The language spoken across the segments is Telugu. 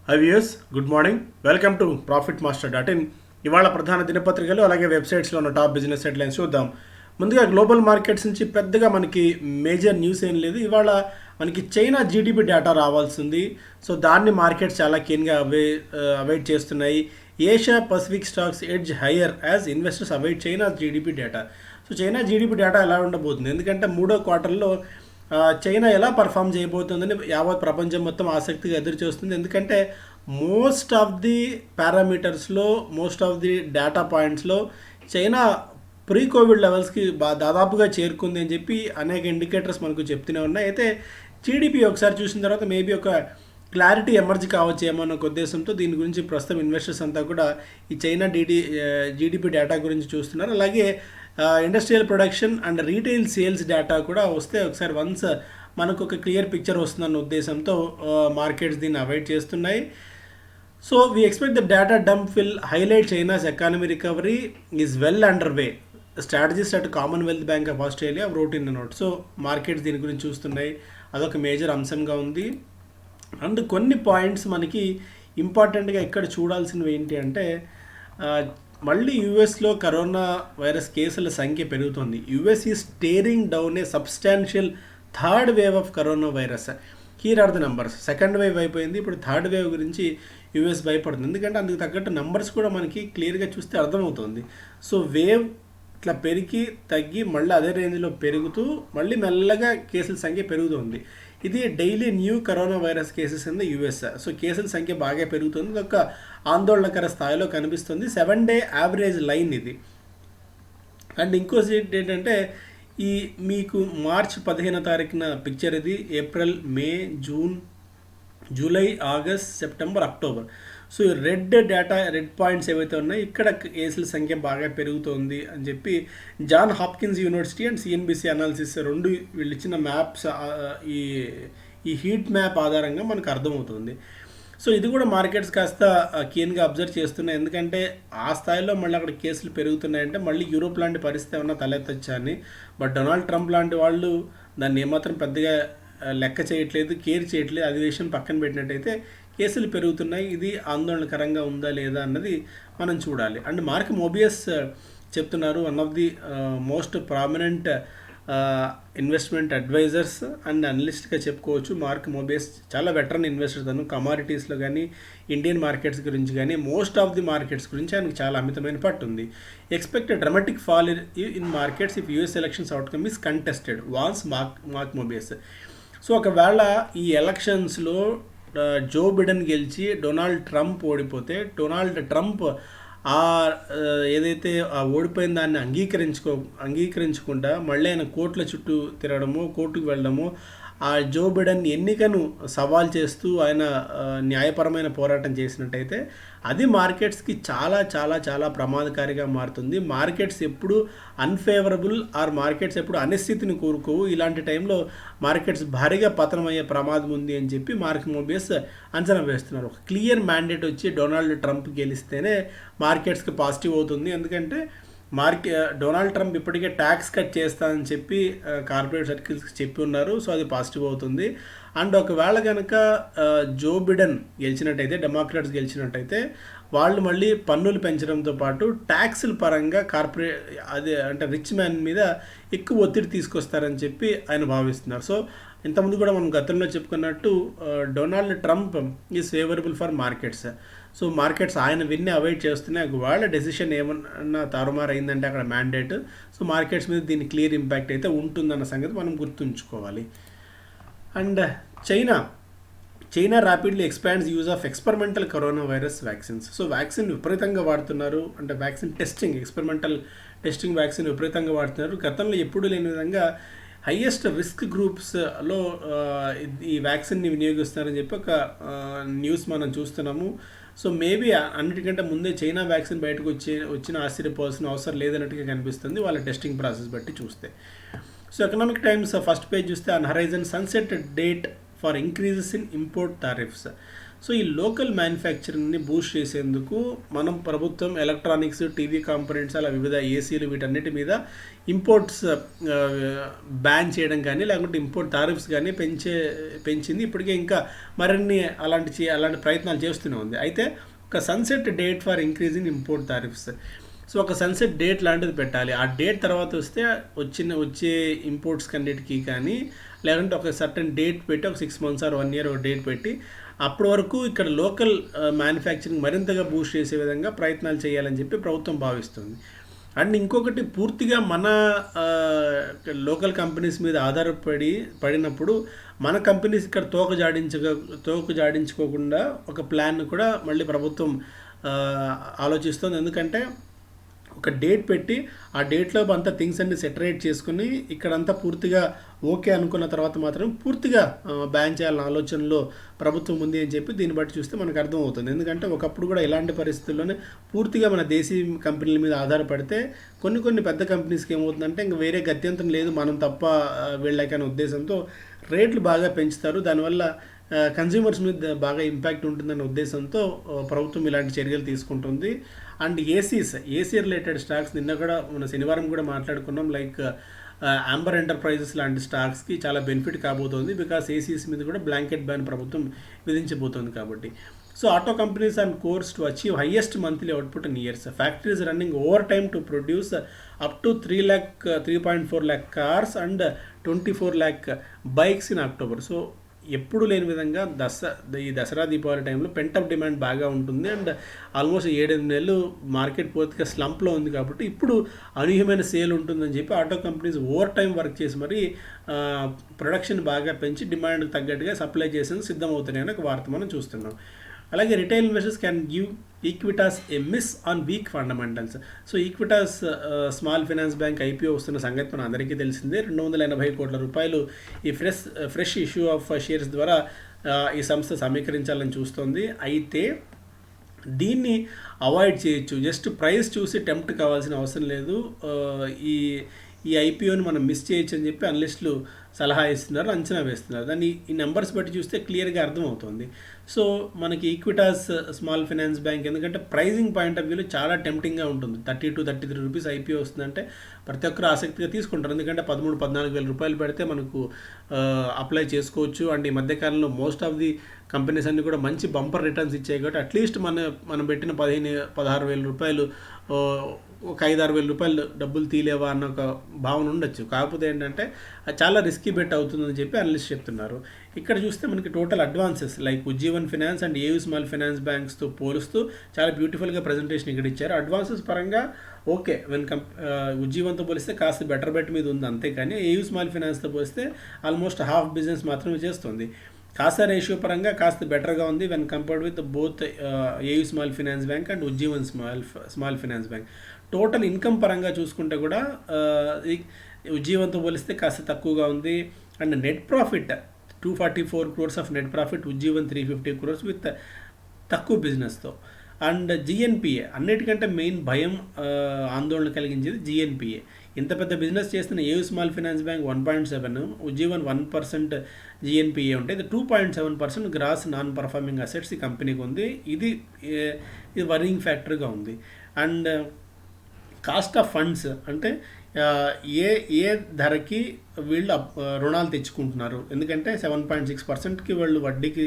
High viewers, good morning. Welcome to profit master dot in. ఇవాళ ప్రధాన దినపత్రికలు అలాగే వెబ్సైట్స్లో ఉన్న టాప్ బిజినెస్ హెడ్లైన్స్ చూద్దాం. ముందుగా గ్లోబల్ మార్కెట్స్ నుంచి పెద్దగా మనకి మేజర్ న్యూస్ ఏం లేదు. ఇవాళ మనకి చైనా జీడిపి డేటా రావాల్సింది. సో దాన్ని మార్కెట్స్ చాలా కీన్గా అవైట్ చేస్తున్నాయి. Asia Pacific stocks edge higher as investors await China GDP data. So China GDP data ఎలా ఉండబోతుంది, ఎందుకంటే మూడో క్వార్టర్లో చైనా ఎలా పర్ఫామ్ చేయబోతుందని యావత్ ప్రపంచం మొత్తం ఆసక్తిగా ఎదురు చూస్తుంది. ఎందుకంటే మోస్ట్ ఆఫ్ ది పారామీటర్స్లో, మోస్ట్ ఆఫ్ ది డేటా పాయింట్స్లో చైనా ప్రీ కోవిడ్ లెవెల్స్కి దాదాపుగా చేరుకుంది అని చెప్పి అనేక ఇండికేటర్స్ మనకు చెప్తూనే ఉన్నాయి. అయితే జీడిపి ఒకసారి చూసిన తర్వాత మేబీ ఒక క్లారిటీ ఎమర్జ్ కావచ్చేమో అన్న ఒక ఉద్దేశంతో దీని గురించి ప్రస్తుతం ఇన్వెస్టర్స్ అంతా కూడా ఈ చైనా జీడిపి డేటా గురించి చూస్తున్నారు. అలాగే industrial production and retail sales data కూడా వస్తే ఒకసారి వన్స్ మనకు ఒక క్లియర్ పిక్చర్ వస్తుందన్న ఉద్దేశంతో మార్కెట్స్ దీన్ని అవాయిడ్ చేస్తున్నాయి. So we expect the data dump will highlight China's economy recovery is well under way. Strategist at Commonwealth bank of Australia wrote in note. So markets దీని గురించి చూస్తున్నాయి. అదొక మేజర్ అంశంగా ఉంది. అండ్ కొన్ని పాయింట్స్ మనకి ఇంపార్టెంట్గా ఇక్కడ చూడాల్సినవి ఏంటి అంటే, మళ్ళీ యూఎస్లో కరోనా వైరస్ కేసుల సంఖ్య పెరుగుతుంది. US is staring down a substantial third wave of corona virus. Here are the numbers. Second wave అయిపోయింది, ఇప్పుడు థర్డ్ వేవ్ గురించి యూఎస్ భయపడుతుంది. ఎందుకంటే అందుకు తగ్గట్టు నంబర్స్ కూడా మనకి క్లియర్గా చూస్తే అర్థమవుతుంది. సో వేవ్ ఇట్లా పెరిగి తగ్గి మళ్ళీ అదే రేంజ్లో పెరుగుతూ మళ్ళీ మెల్లగా కేసుల సంఖ్య పెరుగుతుంది. ఇది daily new corona virus cases in the US. So కేసుల సంఖ్య బాగా పెరుగుతుంది. ఇది ఒక ఆందోళనకర స్థాయిలో కనిపిస్తుంది. 7-day యావరేజ్ లైన్ ఇది. అండ్ ఇంకోటి ఏంటంటే, ఈ మీకు మార్చ్ 15వ తారీఖున పిక్చర్ ఇది. April, May, June, July, August, September, October. So red data, red points ఏవైతే ఉన్నాయో ఇక్కడ కేసుల సంఖ్య బాగా పెరుగుతోంది అని చెప్పి John Hopkins university and CNBC analysis రెండు వీళ్ళు ఇచ్చిన మ్యాప్స్, ఈ హీట్ మ్యాప్ ఆధారంగా మనకు అర్థమవుతుంది. సో ఇది కూడా మార్కెట్స్ కాస్త కీన్గా అబ్జర్వ్ చేస్తున్నాయి. ఎందుకంటే ఆ స్థాయిలో మళ్ళీ అక్కడ కేసులు పెరుగుతున్నాయంటే మళ్ళీ యూరోప్ లాంటి పరిస్థితి ఏమన్నా తలెత్తొచ్చా అని. బట్ డొనాల్డ్ ట్రంప్ లాంటి వాళ్ళు దాన్ని ఏమాత్రం పెద్దగా లెక్క చేయట్లేదు, కేర్ చేయట్లేదు. అది విషయం పక్కన పెట్టినట్టయితే కేసులు పెరుగుతున్నాయి. ఇది ఆందోళనకరంగా ఉందా లేదా అన్నది మనం చూడాలి. అండ్ మార్క్ మోబియస్ చెప్తున్నారు, one of the most prominent investment advisers and అనలిస్ట్గా చెప్పుకోవచ్చు. మార్క్ మోబియస్ చాలా వెటరన్ ఇన్వెస్టర్. తను కమాడిటీస్లో కానీ ఇండియన్ మార్కెట్స్ గురించి కానీ మోస్ట్ ఆఫ్ ది మార్కెట్స్ గురించి ఆయనకు చాలా అమితమైన పట్టు ఉంది. Expect dramatic fall in markets if US elections outcome is contested warns Mark Mobius. So ఒకవేళ ఈ ఎలక్షన్స్లో జో బిడెన్ గెలిచి డొనాల్డ్ ట్రంప్ ఓడిపోతే, డొనాల్డ్ ట్రంప్ ఏదైతే ఓడిపోయిన దాన్ని అంగీకరించకుండా మళ్ళీ ఆయన కోర్టుల చుట్టూ తిరగడము, కోర్టుకు వెళ్ళడము, ఆ జో బిడెన్ ఎన్నికను సవాల్ చేస్తూ ఆయన న్యాయపరమైన పోరాటం చేసినట్టయితే అది మార్కెట్స్కి చాలా చాలా చాలా ప్రమాదకారిగా మారుతుంది. మార్కెట్స్ ఎప్పుడు అన్ఫేవరబుల్ మార్కెట్స్ ఎప్పుడు అనిశ్చితిని కోరుకోవు. ఇలాంటి టైంలో మార్కెట్స్ భారీగా పతనమయ్యే ప్రమాదం ఉంది అని చెప్పి మార్క్ మోబియస్ అంచనా వేస్తున్నారు. ఒక క్లియర్ మ్యాండేట్ వచ్చి డొనాల్డ్ ట్రంప్ గెలిస్తేనే మార్కెట్స్కి పాజిటివ్ అవుతుంది. ఎందుకంటే డొనాల్డ్ ట్రంప్ ఇప్పటికే ట్యాక్స్ కట్ చేస్తానని చెప్పి కార్పొరేట్ సర్కిల్స్కి చెప్పి ఉన్నారు. సో అది పాజిటివ్ అవుతుంది. అండ్ ఒకవేళ కనుక జో బిడెన్ గెలిచినట్టయితే, డెమోక్రాట్స్ గెలిచినట్టయితే వాళ్ళు మళ్ళీ పన్నులు పెంచడంతో పాటు ట్యాక్సుల పరంగా అదే అంటే రిచ్ మ్యాన్ మీద ఎక్కువ ఒత్తిడి తీసుకొస్తారని చెప్పి ఆయన భావిస్తున్నారు. సో ఇంతకుముందు కూడా మనం గతంలో చెప్పుకున్నట్టు Donald Trump is favourable for markets. So markets ఆయన విన్ని అవాయిడ్ చేస్తున్నాయి. ఒకవేళ డెసిషన్ ఏమన్నా తారుమారు అయిందంటే అక్కడ మ్యాండేట్, సో మార్కెట్స్ మీద దీని క్లియర్ ఇంపాక్ట్ అయితే ఉంటుందన్న సంగతి మనం గుర్తుంచుకోవాలి. And China rapidly expands use of experimental corona virus vaccines. So vaccine విపరీతంగా వాడుతున్నారు. అంటే vaccine testing, experimental testing vaccine విపరీతంగా వాడుతున్నారు. గతంలో ఎప్పుడూ లేని విధంగా హయ్యెస్ట్ రిస్క్ గ్రూప్స్లో ఈ వ్యాక్సిన్ని వినియోగిస్తున్నారని చెప్పి ఒక న్యూస్ మనం చూస్తున్నాము. సో మేబీ అన్నిటికంటే ముందే చైనా వ్యాక్సిన్ బయటకు వచ్చిన ఆశ్చర్యపోవాల్సిన అవసరం లేదన్నట్టుగా కనిపిస్తుంది వాళ్ళ టెస్టింగ్ ప్రాసెస్ బట్టి చూస్తే. So Economic Times first page చూస్తే on horizon sunset date for increases in import tariffs. So ఈ లోకల్ మ్యానుఫ్యాక్చరింగ్ని బూస్ట్ చేసేందుకు మనం ప్రభుత్వం ఎలక్ట్రానిక్స్, టీవీ కాంపోనెంట్స్, అలా వివిధ ఏసీలు వీటన్నిటి మీద ఇంపోర్ట్స్ బ్యాన్ చేయడం కానీ లేకుంటే ఇంపోర్ట్ టారిఫ్స్ కానీ పెంచింది. ఇప్పటికే ఇంకా మరిన్ని అలాంటి ప్రయత్నాలు చేస్తూనే ఉంది. అయితే ఒక sunset date for increasing import tariffs, so ఒక సన్సెట్ డేట్ లాంటిది పెట్టాలి. ఆ డేట్ తర్వాత వస్తే వచ్చే ఇంపోర్ట్స్ కన్నిటికీ కానీ లేకుంటే ఒక సర్టన్ డేట్ పెట్టి ఒక 6 months or 1 year ఒక డేట్ పెట్టి అప్పటి వరకు ఇక్కడ లోకల్ మ్యానుఫ్యాక్చరింగ్ మరింతగా బూస్ట్ చేసే విధంగా ప్రయత్నాలు చేయాలని చెప్పి ప్రభుత్వం భావిస్తుంది. అండ్ ఇంకొకటి, పూర్తిగా మన లోకల్ కంపెనీస్ మీద పడినప్పుడు మన కంపెనీస్ ఇక్కడ తోక జాడించుకోకుండా ఒక ప్లాన్ కూడా మళ్ళీ ప్రభుత్వం ఆలోచిస్తుంది. ఎందుకంటే ఒక డేట్ పెట్టి ఆ డేట్లో అంతా థింగ్స్ అన్ని సెటరేట్ చేసుకుని ఇక్కడంతా పూర్తిగా ఓకే అనుకున్న తర్వాత మాత్రం పూర్తిగా బ్యాన్ చేయాలన్న ఆలోచనలో ప్రభుత్వం ఉంది అని చెప్పి దీన్ని బట్టి చూస్తే మనకు అర్థమవుతుంది. ఎందుకంటే ఒకప్పుడు కూడా ఇలాంటి పరిస్థితుల్లోనే పూర్తిగా మన దేశీయ కంపెనీల మీద ఆధారపడితే కొన్ని పెద్ద కంపెనీస్కి ఏమవుతుందంటే ఇంకా వేరే గత్యంతరం లేదు, మనం తప్ప వీళ్ళకనే ఉద్దేశంతో రేట్లు బాగా పెంచుతారు. దానివల్ల కన్జ్యూమర్స్ మీద బాగా ఇంపాక్ట్ ఉంటుందనే ఉద్దేశంతో ప్రభుత్వం ఇలాంటి చర్యలు తీసుకుంటుంది. అండ్ ఏసీ రిలేటెడ్ స్టాక్స్ నిన్న కూడా మన శనివారం కూడా మాట్లాడుకున్నాం. లైక్ ఆంబర్ ఎంటర్ప్రైజెస్ లాంటి స్టాక్స్కి చాలా బెనిఫిట్ కాబోతోంది. బికాస్ ఏసీస్ మీద కూడా బ్లాంకెట్ బ్యాన్ ప్రభుత్వం విధించబోతోంది కాబట్టి. So auto companies on course to achieve highest monthly output in years. Factories running over time to produce up to 3.4 lakh cars and 24 lakh bikes in October. So ఎప్పుడు లేని విధంగా ఈ దసరా దీపావళి టైంలో పెంటప్ డిమాండ్ బాగా ఉంటుంది. అండ్ ఆల్మోస్ట్ 7-8 నెలలు మార్కెట్ పూర్తిగా స్లంప్లో ఉంది కాబట్టి ఇప్పుడు అనూహ్యమైన సేల్ ఉంటుందని చెప్పి auto companies over time work చేసి మరి ప్రొడక్షన్ బాగా పెంచి డిమాండ్కి తగ్గట్టుగా సప్లై చేసేందుకు సిద్ధమవుతున్నాయని ఒక వార్త మనం చూస్తున్నాం. అలాగే retail investors can give Equitas A miss on week fundamentals. So Equitas small finance bank IPO వస్తున్న సంగతి మన అందరికీ తెలిసిందే. 280 కోట్ల రూపాయలు ఈ ఫ్రెష్ ఇష్యూ ఆఫ్ షేర్స్ ద్వారా ఈ సంస్థ సమీకరించాలని చూస్తోంది. అయితే దీన్ని అవాయిడ్ చేయొచ్చు, జస్ట్ ప్రైస్ చూసి టెంప్ట్ కావాల్సిన అవసరం లేదు. ఈ ఐపీఓని మనం మిస్ చేయొచ్చు అని చెప్పి అనలిస్టులు సలహా ఇస్తున్నారు, అంచనా వేస్తున్నారు. దాన్ని ఈ నెంబర్స్ బట్టి చూస్తే క్లియర్గా అర్థమవుతుంది. సో మనకి ఈక్విటాస్ స్మాల్ ఫైనాన్స్ బ్యాంక్ ఎందుకంటే ప్రైజింగ్ పాయింట్ ఆఫ్ వ్యూలో చాలా టెంప్టింగ్గా ఉంటుంది. 30-33 రూపీస్ ఐపీఓ వస్తుందంటే ప్రతి ఒక్కరు ఆసక్తిగా తీసుకుంటారు. ఎందుకంటే 13-14 వేల రూపాయలు పెడితే మనకు అప్లై చేసుకోవచ్చు. అండ్ ఈ మధ్యకాలంలో మోస్ట్ ఆఫ్ ది కంపెనీస్ అన్నీ కూడా మంచి బంపర్ రిటర్న్స్ ఇచ్చాయి కాబట్టి అట్లీస్ట్ మనం పెట్టిన 15-16 వేల రూపాయలు ఒక 5-6 వేల రూపాయలు డబ్బులు తీలేవా అన్న ఒక భావన ఉండొచ్చు. కాకపోతే ఏంటంటే అది చాలా రిస్కీ బెట్ అవుతుందని చెప్పి అనలిస్ట్ చెప్తున్నారు. ఇక్కడ చూస్తే మనకి total advances like Ujjivan finance and AU small finance బ్యాంక్స్తో పోలుస్తూ చాలా బ్యూటిఫుల్గా ప్రజెంటేషన్ ఇక్కడ ఇచ్చారు. అడ్వాన్సెస్ పరంగా ఓకే, ఉజ్జీవన్తో పోలిస్తే కాస్త బెటర్ బెట్ మీద ఉంది, అంతేకాని ఏయూ స్మాల్ ఫైనాన్స్తో పోలిస్తే ఆల్మోస్ట్ హాఫ్ బిజినెస్ మాత్రమే చేస్తుంది. కాసా రేషియో పరంగా కాస్త బెటర్గా ఉంది when compared with both AU small finance bank and Ujjivan small finance bank. Total income పరంగా చూసుకుంటే కూడా ఉజ్జీవన్తో పోలిస్తే కాస్త తక్కువగా ఉంది. And net profit 244 crores of net profit, Ujjivan 350 crores with తక్కువ బిజినెస్తో. అండ్ జిఎన్పిఏ అన్నిటికంటే మెయిన్ భయం ఆందోళన కలిగించేది జిఎన్పిఏ. ఇంత పెద్ద బిజినెస్ చేస్తున్న AU small finance bank 1.7, Ujjivan 1% జిఎన్పిఏ ఉంటే ఇది 2.7% గ్రాస్ నాన్ పర్ఫార్మింగ్ అసెట్స్ ఈ కంపెనీకి ఉంది. ఇది వరింగ్ ఫ్యాక్టర్గా ఉంది. అండ్ కాస్ట్ ఆఫ్ ఫండ్స్ అంటే ఏ ధరకి వీళ్ళు రుణాలు తెచ్చుకుంటున్నారు, ఎందుకంటే 7.6%కి వాళ్ళు వడ్డీకి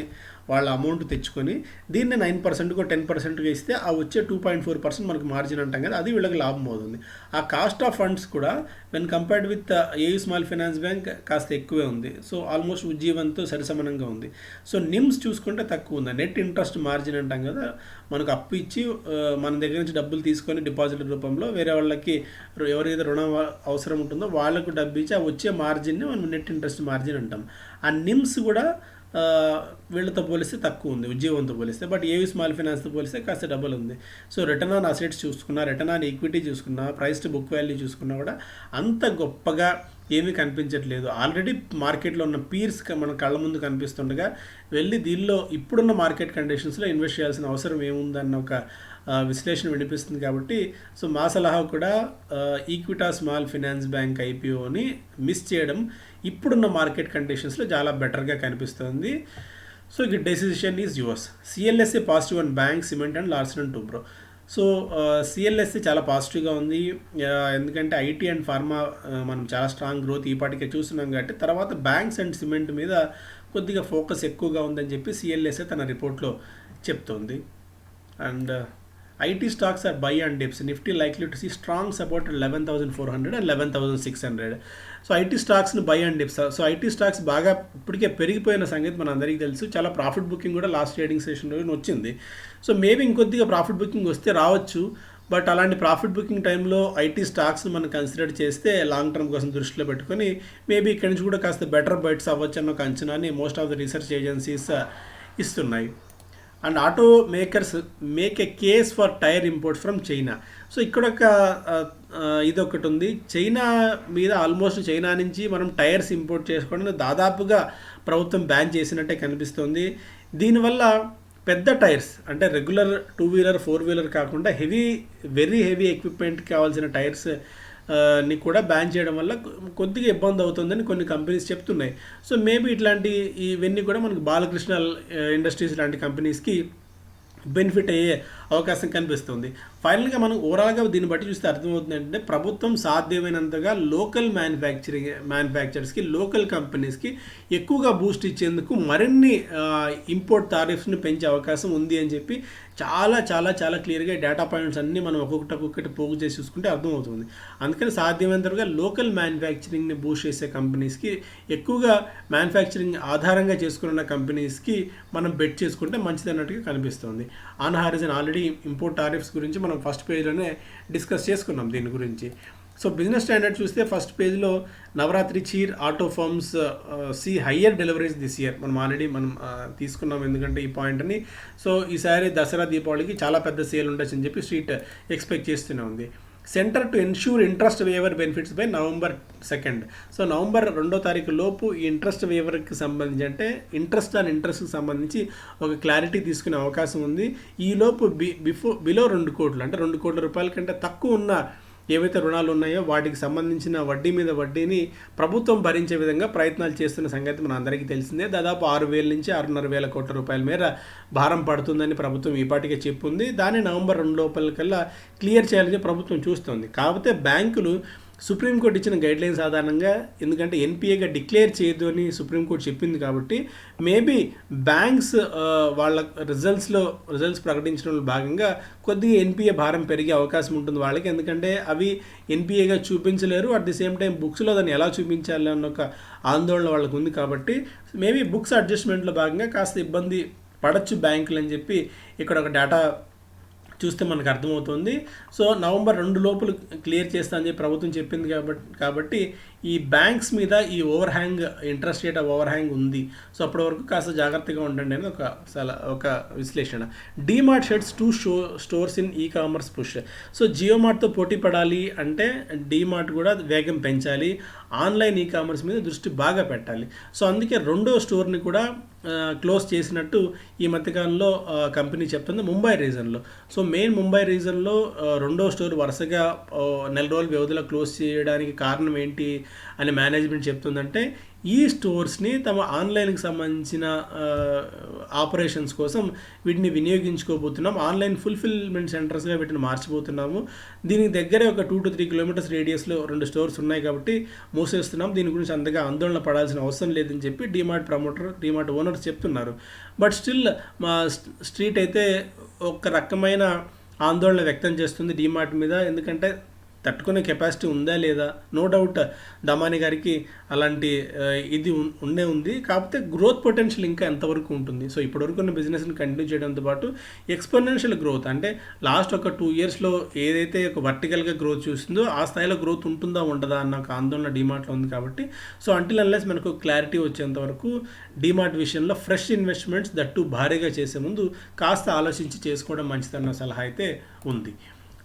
వాళ్ళ అమౌంట్ తెచ్చుకొని దీన్ని 9%కో 10%గా ఇస్తే ఆ వచ్చే 2.4% మనకు మార్జిన్ అంటాం కదా, అది వీళ్ళకి లాభం అవుతుంది. ఆ కాస్ట్ ఆఫ్ ఫండ్స్ కూడా when compared with AU small finance bank కాస్త ఎక్కువే ఉంది. సో ఆల్మోస్ట్ ఉజ్జీవన్తో సరిసమానంగా ఉంది. సో నిమ్స్ చూసుకుంటే తక్కువ ఉంది. నెట్ ఇంట్రెస్ట్ మార్జిన్ అంటాం కదా, మనకు అప్పు ఇచ్చి మన దగ్గర నుంచి డబ్బులు తీసుకొని డిపాజిట్ రూపంలో వేరే వాళ్ళకి ఎవరైతే రుణం అవసరం ఉంటుందో వాళ్ళకు డబ్బు ఇచ్చి ఆ వచ్చే మార్జిన్ని మనం నెట్ ఇంట్రెస్ట్ మార్జిన్ అంటాం. ఆ నిమ్స్ కూడా వీళ్ళతో పోలిస్తే తక్కువ ఉంది ఉజ్జీవంతో పోలిస్తే. బట్ ఏయూ స్మాల్ ఫైనాన్స్తో పోలిస్తే కాస్త డబల్ ఉంది. సో రిటర్న్ ఆన్ అసెట్స్ చూసుకున్నా, రిటర్న్ ఆన్ ఈక్విటీ చూసుకున్నా, ప్రైస్ టు బుక్ వాల్యూ చూసుకున్నా కూడా అంత గొప్పగా ఏమీ కనిపించట్లేదు. ఆల్రెడీ మార్కెట్లో ఉన్న పీర్స్ మన కళ్ళ ముందు కనిపిస్తుండగా వెళ్ళి దీనిలో ఇప్పుడున్న మార్కెట్ కండిషన్స్లో ఇన్వెస్ట్ చేయాల్సిన అవసరం ఏముందన్న ఒక విశ్లేషణ వినిపిస్తుంది. కాబట్టి సో మా సలహా కూడా ఈక్విటా స్మాల్ ఫైనాన్స్ బ్యాంక్ ఐపీఓని మిస్ చేయడం ఇప్పుడున్న మార్కెట్ కండిషన్స్లో చాలా బెటర్గా కనిపిస్తుంది. సో ఇక decision is yours. CLSA positive and bank, cement and Larsen and Toubro. So CLSA చాలా పాజిటివ్గా ఉంది. ఎందుకంటే ఐటీ అండ్ ఫార్మా మనం చాలా స్ట్రాంగ్ గ్రోత్ ఈ పాటికే చూస్తున్నాం కాబట్టి, తర్వాత బ్యాంక్స్ అండ్ సిమెంట్ మీద కొద్దిగా ఫోకస్ ఎక్కువగా ఉందని చెప్పి సిఎల్ఎస్ఏ తన రిపోర్ట్లో చెప్తోంది. And IT stocks are buy and dips. Nifty likely to see strong support 11,400 and 11,600. So IT స్టాక్స్ని buy and dips. So IT stocks బాగా ఇప్పటికే పెరిగిపోయిన సంగతి మన అందరికీ తెలుసు. చాలా ప్రాఫిట్ బుకింగ్ కూడా లాస్ట్ ట్రేడింగ్ సెషన్లో వచ్చింది. సో మేబీ ఇంకొద్దిగా ప్రాఫిట్ బుకింగ్ వస్తే రావచ్చు. బట్ అలాంటి ప్రాఫిట్ బుకింగ్ టైంలో ఐటీ స్టాక్స్ని మనం కన్సిడర్ చేస్తే లాంగ్ టర్మ్ కోసం దృష్టిలో పెట్టుకొని మేబీ ఇక్కడి నుంచి కూడా కాస్త బెటర్ బైట్స్ అవ్వచ్చు అన్న ఒక అంచనాని most of the research agencies ఇస్తున్నాయి. And auto makers make a case for tyre imports from China. So ఇక్కడ ఒక ఇదొకటి ఉంది. చైనా మీద ఆల్మోస్ట్ చైనా నుంచి మనం టైర్స్ ఇంపోర్ట్ చేసుకోవడం దాదాపుగా ప్రభుత్వం బ్యాన్ చేసినట్టే కనిపిస్తుంది. దీనివల్ల పెద్ద టైర్స్ అంటే రెగ్యులర్ 2 వీలర్ 4 వీలర్ కాకుండా వెరీ హెవీ ఎక్విప్మెంట్కి కావాల్సిన టైర్స్ ని కూడా బ్యాన్ చేయడం వల్ల కొద్దిగా ఇబ్బంది అవుతుందని కొన్ని కంపెనీస్ చెప్తున్నాయి. సో మేబీ ఇవన్నీ కూడా మనకు బాలకృష్ణ ఇండస్ట్రీస్ లాంటి కంపెనీస్కి బెనిఫిట్ అయ్యే అవకాశం కనిపిస్తుంది. ఫైనల్గా మనం ఓవరాల్గా దీన్ని బట్టి చూస్తే అర్థమవుతుంది ఏంటంటే, ప్రభుత్వం సాధ్యమైనంతగా లోకల్ మ్యానుఫ్యాక్చరర్స్కి, లోకల్ కంపెనీస్కి ఎక్కువగా బూస్ట్ ఇచ్చేందుకు మరిన్ని ఇంపోర్ట్ టారిఫ్స్ని పెంచే అవకాశం ఉంది అని చెప్పి చాలా చాలా చాలా క్లియర్గా డేటా పాయింట్స్ అన్నీ మనం ఒక్కొక్కటి పోగు చేసి చూసుకుంటే అర్థమవుతుంది. అందుకని సాధ్యమైనంతగా లోకల్ మ్యానుఫ్యాక్చరింగ్ని బూస్ట్ చేసే కంపెనీస్కి, ఎక్కువగా మ్యానుఫ్యాక్చరింగ్ ఆధారంగా చేసుకున్న కంపెనీస్కి మనం బెట్ చేసుకుంటే మంచిది అన్నట్టుగా కనిపిస్తుంది. On horizon already import tariffs గురించి మనం ఫస్ట్ పేజ్లోనే డిస్కస్ చేసుకున్నాం దీని గురించి. సో బిజినెస్ స్టాండర్డ్ చూస్తే ఫస్ట్ పేజ్లో Navratri cheer auto firms see higher deliveries this year మనం ఆల్రెడీ తీసుకున్నాం ఎందుకంటే ఈ పాయింట్ని. సో ఈసారి దసరా దీపావళికి చాలా పెద్ద సేల్ ఉండొచ్చు అని చెప్పి స్ట్రీట్ ఎక్స్పెక్ట్ చేస్తూనే ఉంది. Centre to ensure interest waiver benefits by November 2. So November 2వ తారీఖు లోపు ఈ ఇంట్రెస్ట్ వేవర్కి సంబంధించి అంటే ఇంట్రెస్ట్కి సంబంధించి ఒక క్లారిటీ తీసుకునే అవకాశం ఉంది. ఈలోపు బిలో 2 కోట్లు అంటే 2 కోట్ల రూపాయల కంటే తక్కువ ఉన్న ఏవైతే రుణాలు ఉన్నాయో వాటికి సంబంధించిన వడ్డీ మీద వడ్డీని ప్రభుత్వం భరించే విధంగా ప్రయత్నాలు చేస్తున్న సంగతి మన అందరికీ తెలిసిందే. దాదాపు 6,000 నుంచి 6,500 కోట్ల రూపాయల మేర భారం పడుతుందని ప్రభుత్వం ఈపాటికే చెప్పుంది. దాన్ని November 2 లోపలికల్లా క్లియర్ చేయాలని ప్రభుత్వం చూస్తుంది. కాకపోతే బ్యాంకులు సుప్రీంకోర్టు ఇచ్చిన గైడ్లైన్స్ ఆధారంగా, ఎందుకంటే ఎన్పిఏగా డిక్లేర్ చేయొద్దు అని సుప్రీంకోర్టు చెప్పింది కాబట్టి మేబీ బ్యాంక్స్ వాళ్ళ రిజల్ట్స్ ప్రకటించడంలో భాగంగా కొద్దిగా ఎన్పిఏ భారం పెరిగే అవకాశం ఉంటుంది వాళ్ళకి. ఎందుకంటే అవి ఎన్పిఏగా చూపించలేరు, అట్ ది సేమ్ టైం బుక్స్లో దాన్ని ఎలా చూపించాలి అన్న ఒక ఆందోళన వాళ్ళకు ఉంది. కాబట్టి మేబీ బుక్స్ అడ్జస్ట్మెంట్లో భాగంగా కాస్త ఇబ్బంది పడచ్చు బ్యాంకులు అని చెప్పి ఇక్కడ ఒక డేటా చూస్తే మనకు అర్థమవుతుంది. సో November 2 లోపల క్లియర్ చేస్తా అని చెప్పి ప్రభుత్వం చెప్పింది కాబట్టి ఈ బ్యాంక్స్ మీద ఈ ఇంట్రెస్ట్ రేట్ ఓవర్ హ్యాంగ్ ఉంది. సో అప్పటి వరకు కాస్త జాగ్రత్తగా ఉండండి అని ఒక విశ్లేషణ. DMart sheds 2 stores in e commerce push. So Jio మార్ట్తో పోటీ పడాలి అంటే డీమార్ట్ కూడా వేగం పెంచాలి, ఆన్లైన్ ఈ కామర్స్ మీద దృష్టి బాగా పెట్టాలి. సో అందుకే 2వ స్టోర్ని కూడా క్లోజ్ చేసినట్టు ఈ మధ్యకాలంలో కంపెనీ చెప్తుంది ముంబై రీజన్లో. సో మెయిన్ ముంబై రీజన్లో 2వ స్టోర్ వరుసగా నెల రోజుల వ్యవధిలో క్లోజ్ చేయడానికి కారణం ఏంటి అని మేనేజ్మెంట్ చెప్తుందంటే, ఈ స్టోర్స్ని తమ ఆన్లైన్కి సంబంధించిన ఆపరేషన్స్ కోసం వీటిని వినియోగించుకోబోతున్నాం, ఆన్లైన్ ఫుల్ఫిల్మెంట్ సెంటర్స్గా వీటిని మార్చిపోతున్నాము. దీనికి దగ్గరే ఒక 2 to 3 కిలోమీటర్స్ రేడియస్లో 2 స్టోర్స్ ఉన్నాయి కాబట్టి మూసేస్తున్నాం, దీని గురించి అంతగా ఆందోళన పడాల్సిన అవసరం లేదని చెప్పి డీమార్ట్ ఓనర్స్ చెప్తున్నారు. బట్ స్టిల్ మా స్ట్రీట్ అయితే ఒక రకమైన ఆందోళన వ్యక్తం చేస్తుంది డీమార్ట్ మీద. ఎందుకంటే తట్టుకునే కెపాసిటీ ఉందా లేదా, నో డౌట్ దమాని గారికి అలాంటి ఇది ఉంది. కాకపోతే గ్రోత్ పొటెన్షియల్ ఇంకా ఎంతవరకు ఉంటుంది. సో ఇప్పటివరకు ఉన్న బిజినెస్ని కంటిన్యూ చేయడంతో పాటు ఎక్స్పోనెన్షియల్ గ్రోత్ అంటే లాస్ట్ ఒక 2 ఇయర్స్లో ఏదైతే ఒక వర్టికల్గా గ్రోత్ చూస్తుందో ఆ స్థాయిలో గ్రోత్ ఉంటుందా ఉండదా అన్న ఒక ఆందోళన డీమార్ట్లో ఉంది. కాబట్టి సో అంటిల్ అన్లెస్ మనకు క్లారిటీ వచ్చేంత వరకు డీమార్ట్ విషయంలో ఫ్రెష్ ఇన్వెస్ట్మెంట్స్ దట్టు భారీగా చేసే ముందు కాస్త ఆలోచించి చేసుకోవడం మంచిదన్న సలహా అయితే ఉంది.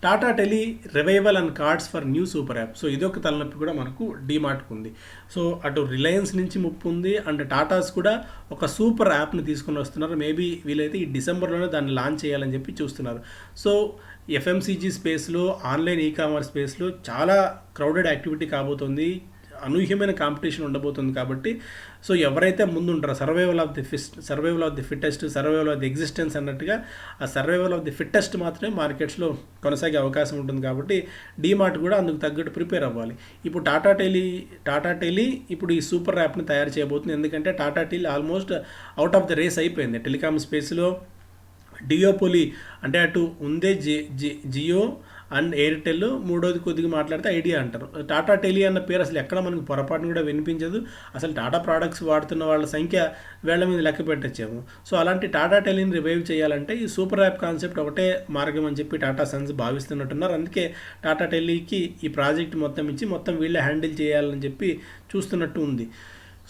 Tata tele revival and cards for new super app. So ఇదొక తలనొప్పి కూడా మనకు డీమార్ట్కి ఉంది. సో అటు రిలయన్స్ నుంచి ముప్పు ఉంది, అండ్ టాటాస్ కూడా ఒక సూపర్ యాప్ని తీసుకుని వస్తున్నారు. మేబీ వీలైతే ఈ డిసెంబర్లోనే దాన్ని లాంచ్ చేయాలని చెప్పి చూస్తున్నారు. సో ఎఫ్ఎంసీజీ స్పేస్లో, ఆన్లైన్ ఈ కామర్స్ స్పేస్లో చాలా క్రౌడెడ్ యాక్టివిటీ కాబోతుంది. అనూహ్యమైన కాంపిటీషన్ ఉండబోతుంది కాబట్టి సో ఎవరైతే ముందుంటారో survival of the fittest, survival of the existence అన్నట్టుగా ఆ సర్వైవల్ ఆఫ్ ది ఫిట్టెస్ట్ మాత్రమే మార్కెట్స్లో కొనసాగే అవకాశం ఉంటుంది. కాబట్టి డీమార్ట్ కూడా అందుకు తగ్గట్టు ప్రిపేర్ అవ్వాలి. ఇప్పుడు టాటా టెలి ఇప్పుడు ఈ సూపర్ యాప్ని తయారు చేయబోతుంది. ఎందుకంటే Tata Tele almost out of the race అయిపోయింది టెలికామ్ స్పేస్లో. డియోపోలి అంటే అటు ఉందే జియో అండ్ ఎయిర్టెల్, మూడోది కొద్దిగా మాట్లాడితే ఐడియా అంటారు. టాటా టెలి అన్న పేరు అసలు ఎక్కడ మనకు పొరపాటును కూడా వినిపించదు. అసలు టాటా ప్రోడక్ట్స్ వాడుతున్న వాళ్ళ సంఖ్య వేళ్ల మీద లెక్క పెట్టచ్చాము. సో అలాంటి టాటా టెలిని రివైవ్ చేయాలంటే ఈ సూపర్ యాప్ కాన్సెప్ట్ ఒకటే మార్గం అని చెప్పి టాటా సన్స్ భావిస్తున్నట్టున్నారు. అందుకే టాటా టెలికి ఈ ప్రాజెక్ట్ మొత్తం ఇచ్చి మొత్తం వీళ్ళే హ్యాండిల్ చేయాలని చెప్పి చూస్తున్నట్టు ఉంది.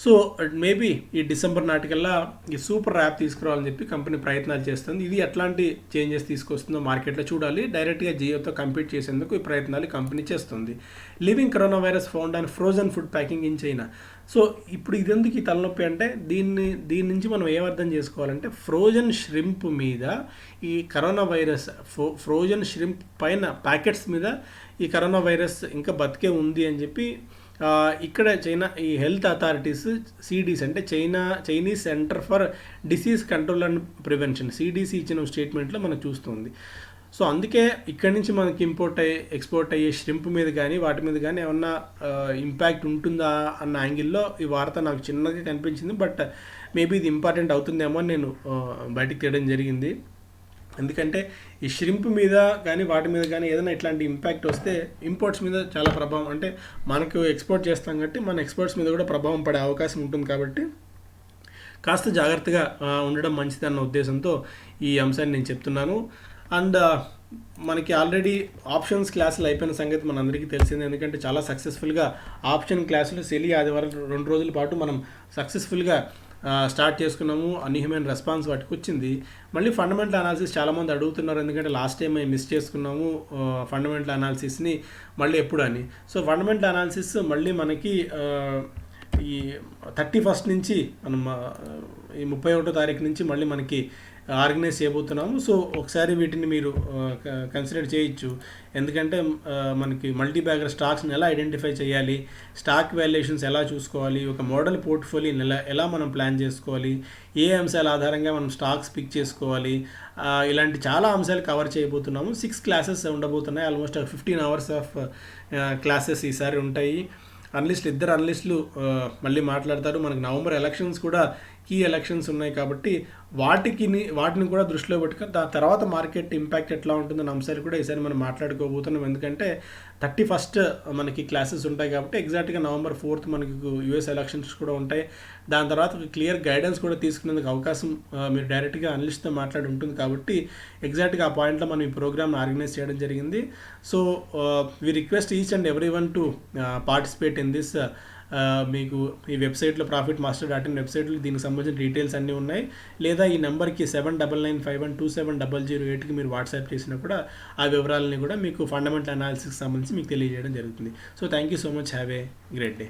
సో మేబీ ఈ డిసెంబర్ నాటికల్లా ఈ సూపర్ యాప్ తీసుకురావాలని చెప్పి కంపెనీ ప్రయత్నాలు చేస్తుంది. ఇది ఎట్లాంటి చేంజెస్ తీసుకొస్తుందో మార్కెట్లో చూడాలి. డైరెక్ట్గా జియోతో కంపీట్ చేసేందుకు ఈ ప్రయత్నాలు కంపెనీ చేస్తుంది. Living corona virus found and frozen food packing in China. So ఇప్పుడు ఇదెందుకు ఈ తలనొప్పి అంటే దీని నుంచి మనం ఏమర్థం చేసుకోవాలంటే ఫ్రోజన్ ష్రింప్ మీద ఈ కరోనా వైరస్, ఫ్రోజన్ ష్రింప్ పైన ప్యాకెట్స్ మీద ఈ కరోనా వైరస్ ఇంకా ఉంది అని చెప్పి ఇక్కడ చైనా ఈ హెల్త్ అథారిటీస్ సిడిసి అంటే Chinese centre for disease control and prevention CDC ఇచ్చిన స్టేట్మెంట్లో మనకు చూస్తుంది. సో అందుకే ఇక్కడి నుంచి మనకి ఎక్స్పోర్ట్ అయ్యే ష్రింప్ మీద కానీ వాటి మీద కానీ ఏమన్నా ఇంపాక్ట్ ఉంటుందా అన్న యాంగిల్లో ఈ వార్త నాకు చిన్నగా కనిపించింది. బట్ మేబీ ఇది ఇంపార్టెంట్ అవుతుందేమో అని నేను బయటికి తీయడం జరిగింది. ఎందుకంటే ఈ ష్రింప్ మీద కానీ వాటి మీద కానీ ఏదైనా ఇట్లాంటి ఇంపాక్ట్ వస్తే ఇంపోర్ట్స్ మీద చాలా ప్రభావం, అంటే మనకు ఎక్స్పోర్ట్ చేస్తాం కాబట్టి మన ఎక్స్పోర్ట్స్ మీద కూడా ప్రభావం పడే అవకాశం ఉంటుంది. కాబట్టి కాస్త జాగ్రత్తగా ఉండడం మంచిదన్న ఉద్దేశంతో ఈ అంశాన్ని నేను చెప్తున్నాను. అండ్ మనకి ఆల్రెడీ ఆప్షన్స్ క్లాసులు అయిపోయిన సంగతి మనందరికీ తెలిసింది. ఎందుకంటే చాలా సక్సెస్ఫుల్గా ఆప్షన్ క్లాసులు సెలి ఆదివారం 2 రోజుల పాటు మనం సక్సెస్ఫుల్గా స్టార్ట్ చేసుకున్నాము. అనూహ్యమైన రెస్పాన్స్ వాటికి వచ్చింది. మళ్ళీ ఫండమెంటల్ అనాలిసిస్ చాలామంది అడుగుతున్నారు, ఎందుకంటే లాస్ట్ టైం మేము మిస్ చేసుకున్నాము ఫండమెంటల్ అనాలిసిస్ని మళ్ళీ ఎప్పుడు అని. సో ఫండమెంటల్ అనాలిసిస్ మళ్ళీ మనకి ఈ 31st నుంచి మనం ఈ 31వ తారీఖు నుంచి మళ్ళీ మనకి ఆర్గనైజ్ చేయబోతున్నాము. సో ఒకసారి వీటిని మీరు కన్సిడర్ చేయొచ్చు. ఎందుకంటే మనకి మల్టీ బ్యాగర్ స్టాక్స్ని ఎలా ఐడెంటిఫై చేయాలి, స్టాక్ వాల్యుయేషన్స్ ఎలా చూసుకోవాలి, ఒక మోడల్ పోర్ట్ఫోలియోని ఎలా మనం ప్లాన్ చేసుకోవాలి, ఏ అంశాల ఆధారంగా మనం స్టాక్స్ పిక్ చేసుకోవాలి, ఇలాంటి చాలా అంశాలు కవర్ చేయబోతున్నాము. 6 క్లాసెస్ ఉండబోతున్నాయి. ఆల్మోస్ట్ 15 hours ఆఫ్ క్లాసెస్ ఈసారి ఉంటాయి. ఇద్దరు అనలిస్టులు మళ్ళీ మాట్లాడతారు. మనకు నవంబర్ ఎలక్షన్స్ కూడా కీ ఎలక్షన్స్ ఉన్నాయి కాబట్టి వాటిని కూడా దృష్టిలో పెట్టుకొని దాని తర్వాత మార్కెట్ ఇంపాక్ట్ ఎట్లా ఉంటుందన్న అంశాలు కూడా ఈసారి మనం మాట్లాడుకోబోతున్నాం. ఎందుకంటే 31st మనకి క్లాసెస్ ఉంటాయి కాబట్టి ఎగ్జాక్ట్గా November 4th మనకి యూఎస్ ఎలక్షన్స్ కూడా ఉంటాయి. దాని తర్వాత క్లియర్ గైడెన్స్ కూడా తీసుకునేందుకు అవకాశం మీరు డైరెక్ట్గా అనలిస్ట్తో మాట్లాడి ఉంటుంది. కాబట్టి ఎగ్జాక్ట్గా ఆ పాయింట్లో మనం ఈ ప్రోగ్రామ్ ఆర్గనైజ్ చేయడం జరిగింది. So we request each and everyone to participate in this. మీకు ఈ వెబ్సైట్లో profitmaster.in వెబ్సైట్లో దీనికి సంబంధించిన డీటెయిల్స్ అన్నీ ఉన్నాయి. లేదా ఈ నెంబర్కి 7995127008కి మీరు వాట్సాప్ చేసినా కూడా ఆ వివరాలని కూడా మీకు ఫండమెంటల్ అనాలిసిస్కి సంబంధించి మీకు తెలియజేయడం జరుగుతుంది. So thank you so much. Have a great day.